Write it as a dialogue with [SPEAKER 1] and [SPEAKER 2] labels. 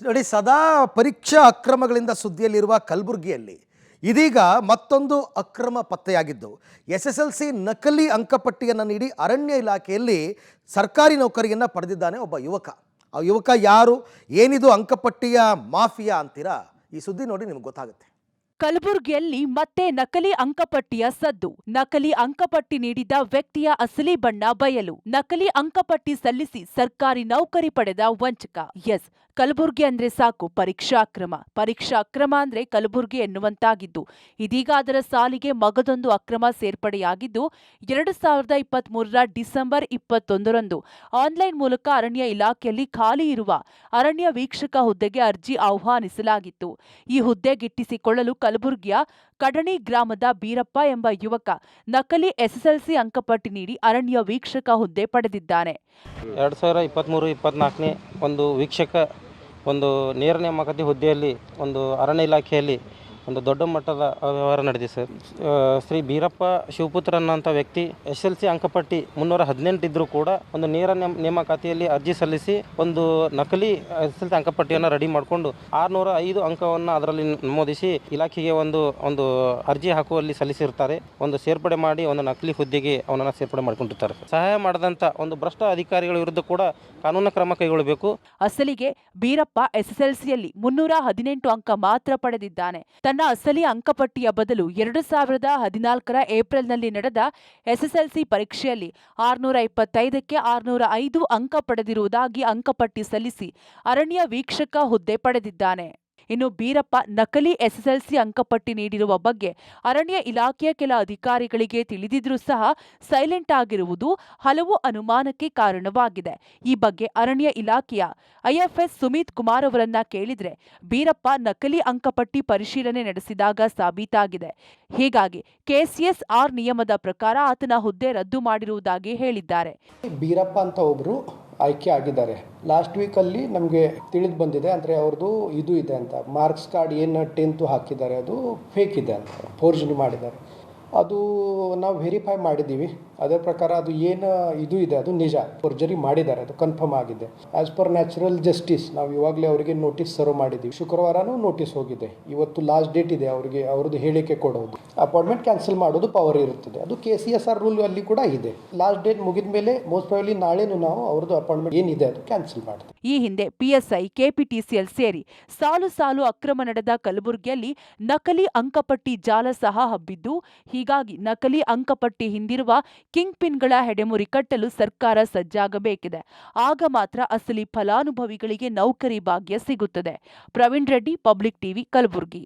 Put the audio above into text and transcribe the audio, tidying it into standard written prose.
[SPEAKER 1] ನೋಡಿ, ಸದಾ ಪರೀಕ್ಷಾ ಅಕ್ರಮಗಳಿಂದ ಸುದ್ದಿಯಲ್ಲಿರುವ ಕಲಬುರಗಿಯಲ್ಲಿ ಇದೀಗ ಮತ್ತೊಂದು ಅಕ್ರಮ ಪತ್ತೆಯಾಗಿದ್ದು, SSLC ನಕಲಿ ಅಂಕಪಟ್ಟಿಯನ್ನು ನೀಡಿ ಅರಣ್ಯ ಇಲಾಖೆಯಲ್ಲಿ ಸರ್ಕಾರಿ ನೌಕರಿಯನ್ನು ಪಡೆದಿದ್ದಾನೆ ಒಬ್ಬ ಯುವಕ. ಆ ಯುವಕ ಯಾರು, ಏನಿದು ಅಂಕಪಟ್ಟಿಯ ಮಾಫಿಯಾ ಅಂತೀರಾ? ಈ ಸುದ್ದಿ ನೋಡಿ ನಿಮ್ಗೆ ಗೊತ್ತಾಗುತ್ತೆ.
[SPEAKER 2] ಕಲಬುರಗಿಯಲ್ಲಿ ಮತ್ತೆ ನಕಲಿ ಅಂಕಪಟ್ಟಿಯ ಸದ್ದು. ನಕಲಿ ಅಂಕಪಟ್ಟಿ ನೀಡಿದ ವ್ಯಕ್ತಿಯ ಅಸಲಿ ಬಣ್ಣ ಬಯಲು. ನಕಲಿ ಅಂಕಪಟ್ಟಿ ಸಲ್ಲಿಸಿ ಸರ್ಕಾರಿ ನೌಕರಿ ಪಡೆದ ವಂಚಕ. ಎಸ್, ಕಲಬುರಗಿ ಅಂದ್ರೆ ಸಾಕು ಪರೀಕ್ಷಾ ಅಕ್ರಮ ಅಂದ್ರೆ ಕಲಬುರಗಿ ಎನ್ನುವಂತಾಗಿದ್ದು, ಇದೀಗ ಅದರ ಸಾಲಿಗೆ ಮಗದೊಂದು ಅಕ್ರಮ ಸೇರ್ಪಡೆಯಾಗಿದ್ದು, 2023 ಡಿಸೆಂಬರ್ 21ರಂದು ಆನ್ಲೈನ್ ಮೂಲಕ ಅರಣ್ಯ ಇಲಾಖೆಯಲ್ಲಿ ಖಾಲಿ ಇರುವ ಅರಣ್ಯ ವೀಕ್ಷಕ ಹುದ್ದೆಗೆ ಅರ್ಜಿ ಆಹ್ವಾನಿಸಲಾಗಿತ್ತು. ಈ ಹುದ್ದೆ ಗಿಟ್ಟಿಸಿಕೊಳ್ಳಲು ಕಲಬುರಗಿಯ ಕಡಣಿ ಗ್ರಾಮದ ಬೀರಪ್ಪ ಎಂಬ ಯುವಕ ನಕಲಿ SSLC ಅಂಕಪಟ್ಟಿ ನೀಡಿ ಅರಣ್ಯ ವೀಕ್ಷಕ ಹುದ್ದೆ ಪಡೆದಿದ್ದಾನೆ.
[SPEAKER 3] 2023-24ನೇ ಒಂದು ವೀಕ್ಷಕ ಒಂದು ನೇರ ನೇಮಕಾತಿ ಹುದ್ದೆಯಲ್ಲಿ ಒಂದು ಅರಣ್ಯ ಇಲಾಖೆಯಲ್ಲಿ ಒಂದು ದೊಡ್ಡ ಮಟ್ಟದ ವ್ಯವಹಾರ ನಡೆದಿದೆ ಸರ್. ಶ್ರೀ ಬೀರಪ್ಪ ಶಿವಪುತ್ರ ಅನ್ನೋಂಥ ವ್ಯಕ್ತಿ SSLC ಅಂಕಪಟ್ಟಿ 318 ಇದ್ದರೂ ಕೂಡ ಒಂದು ನೇರ ನೇಮಕಾತಿಯಲ್ಲಿ ಅರ್ಜಿ ಸಲ್ಲಿಸಿ ಒಂದು ನಕಲಿ SSLC ಅಂಕಪಟ್ಟಿಯನ್ನು ರೆಡಿ ಮಾಡಿಕೊಂಡು 605 ಅಂಕವನ್ನು ಅದರಲ್ಲಿ ನಮೂದಿಸಿ ಇಲಾಖೆಗೆ ಒಂದು ಅರ್ಜಿ ಹಾಕುವಲ್ಲಿ ಸಲ್ಲಿಸಿರ್ತಾರೆ. ಒಂದು ಸೇರ್ಪಡೆ ಮಾಡಿ ಒಂದು ನಕಲಿ ಹುದ್ದೆಗೆ ಅವನನ್ನು ಸೇರ್ಪಡೆ ಮಾಡಿಕೊಂಡಿರ್ತಾರೆ. ಸಹಾಯ ಮಾಡದಂಥ ಒಂದು ಭ್ರಷ್ಟ ಅಧಿಕಾರಿಗಳ ವಿರುದ್ಧ ಕೂಡ ಕಾನೂನು ಕ್ರಮ ಕೈಗೊಳ್ಳಬೇಕು.
[SPEAKER 2] ಅಸಲಿಗೆ ಬೀರಪ್ಪ SSLCಯಲ್ಲಿ 318 ಅಂಕ ಮಾತ್ರ ಪಡೆದಿದ್ದಾನೆ. ತನ್ನ ಅಸಲಿ ಅಂಕಪಟ್ಟಿಯ ಬದಲು 2014 ಏಪ್ರಿಲ್ನಲ್ಲಿ ನಡೆದ SSLC ಪರೀಕ್ಷೆಯಲ್ಲಿ 625ಕ್ಕೆ 605 ಅಂಕ ಪಡೆದಿರುವುದಾಗಿ ಅಂಕಪಟ್ಟಿ ಸಲ್ಲಿಸಿ ಅರಣ್ಯ ವೀಕ್ಷಕ ಹುದ್ದೆ ಪಡೆದಿದ್ದಾನೆ. ಇನ್ನು ಬೀರಪ್ಪ ನಕಲಿ SSLC ಅಂಕಪಟ್ಟಿ ನೀಡಿರುವ ಬಗ್ಗೆ ಅರಣ್ಯ ಇಲಾಖೆಯ ಕೆಲ ಅಧಿಕಾರಿಗಳಿಗೆ ತಿಳಿದಿದ್ರೂ ಸಹ ಸೈಲೆಂಟ್ ಆಗಿರುವುದು ಹಲವು ಅನುಮಾನಕ್ಕೆ ಕಾರಣವಾಗಿದೆ. ಈ ಬಗ್ಗೆ ಅರಣ್ಯ ಇಲಾಖೆಯ IFS ಸುಮಿತ್ ಕುಮಾರ್ ಅವರನ್ನ ಕೇಳಿದ್ರೆ, ಬೀರಪ್ಪ ನಕಲಿ ಅಂಕಪಟ್ಟಿ ಪರಿಶೀಲನೆ ನಡೆಸಿದಾಗ ಸಾಬೀತಾಗಿದೆ. ಹೀಗಾಗಿ KCSR ನಿಯಮದ ಪ್ರಕಾರ ಆತನ ಹುದ್ದೆ ರದ್ದು ಮಾಡಿರುವುದಾಗಿ ಹೇಳಿದ್ದಾರೆ.
[SPEAKER 4] ಬೀರಪ್ಪ ಅಂತ ಒಬ್ಬರು ಆಯ್ಕೆ ಆಗಿದ್ದಾರೆ. ಲಾಸ್ಟ್ ವೀಕಲ್ಲಿ ನಮಗೆ ತಿಳಿದು ಬಂದಿದೆ, ಅಂದರೆ ಅವ್ರದ್ದು ಇದು ಇದೆ ಅಂತ, ಮಾರ್ಕ್ಸ್ ಕಾರ್ಡ್ ಏನು 10th ಹಾಕಿದ್ದಾರೆ ಅದು ಫೇಕ್ ಇದೆ ಅಂತ, ಫೋರ್ಜರಿ ಮಾಡಿದ್ದಾರೆ. ಅದು ನಾವು ವೆರಿಫೈ ಮಾಡಿದ್ದೀವಿ. ಅದೇ ಪ್ರಕಾರ ಅದು ಏನು ಇದು ಇದೆ ಅದು ನಿಜ, ಫೋರ್ಜರಿ ಮಾಡಿದ್ದಾರೆ, ಅದು ಕನ್ಫರ್ಮ್ ಆಗಿದೆ. ಆ್ಯಸ್ ಪರ್ ನ್ಯಾಚುರಲ್ ಜಸ್ಟಿಸ್ ನಾವು ಇವಾಗಲೇ ಅವರಿಗೆ ನೋಟಿಸ್ ಸರ್ವ್ ಮಾಡಿದ್ದೀವಿ. ಶುಕ್ರವಾರನೂ ನೋಟಿಸ್ ಹೋಗಿದೆ. ಇವತ್ತು ಲಾಸ್ಟ್ ಡೇಟ್ ಇದೆ ಅವರಿಗೆ ಅವ್ರದ್ದು ಹೇಳಿಕೆ ಕೊಡೋದು. ಅಪಾಯಿಂಟ್ಮೆಂಟ್ ಕ್ಯಾನ್ಸಲ್ ಮಾಡೋದು ಪವರ್ ಇರುತ್ತದೆ. ಅದು KCSR ರೂಲ್ ಅಲ್ಲಿ ಕೂಡ ಇದೆ. ಲಾಸ್ಟ್ ಡೇಟ್ ಮುಗಿದ ಮೇಲೆ ಮೋಸ್ಟ್ ಪ್ರಾಬಬ್ಲಿ ನಾಳೆನೂ ನಾವು ಅವ್ರದ್ದು ಅಪಾಯಿಂಟ್ಮೆಂಟ್ ಏನಿದೆ ಅದು ಕ್ಯಾನ್ಸಲ್ ಮಾಡ್ತೀವಿ.
[SPEAKER 2] ಈ ಹಿಂದೆ PSI, KPTCL ಸೇರಿ ಸಾಲು ಅಕ್ರಮ ನಡೆದ ಕಲಬುರಗಿಯಲ್ಲಿ ನಕಲಿ ಅಂಕಪಟ್ಟಿ ಜಾಲ ಸಹ ಹಬ್ಬಿದ್ದು, ಹೀಗಾಗಿ ನಕಲಿ ಅಂಕಪಟ್ಟಿ ಹಿಂದಿರುವ ಕಿಂಗ್ ಪಿನ್ಗಳ ಹೆಡೆಮುರಿ ಕಟ್ಟಲು ಸರ್ಕಾರ ಸಜ್ಜಾಗಬೇಕಿದೆ. ಆಗ ಮಾತ್ರ ಅಸಲಿ ಫಲಾನುಭವಿಗಳಿಗೆ ನೌಕರಿ ಭಾಗ್ಯ ಸಿಗುತ್ತದೆ. Praveen Reddy, public TV, Kalaburagi.